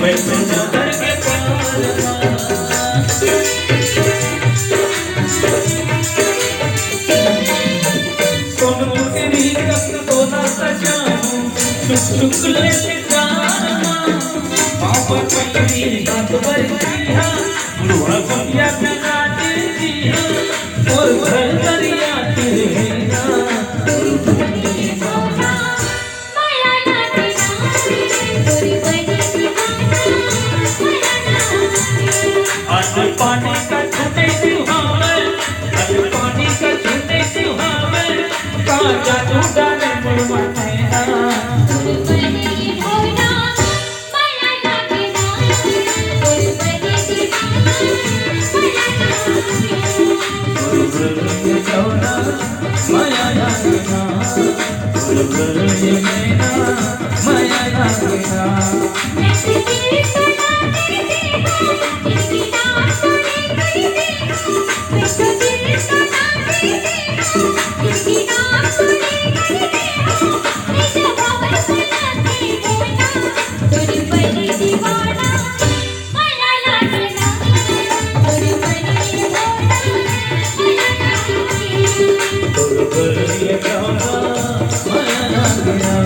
वैसे चादर के शुक्ल सितारा पापा पहली हाथ बरसिया लोहा बनिया बना दिया और घर दरिया तेरे माया लागे तोरी बनी आज पानी का छूटे सुहावे आज पानी का छूटे सुहावे काजा टूटाने मुड़वाते माया लागना माया लागना माया लागना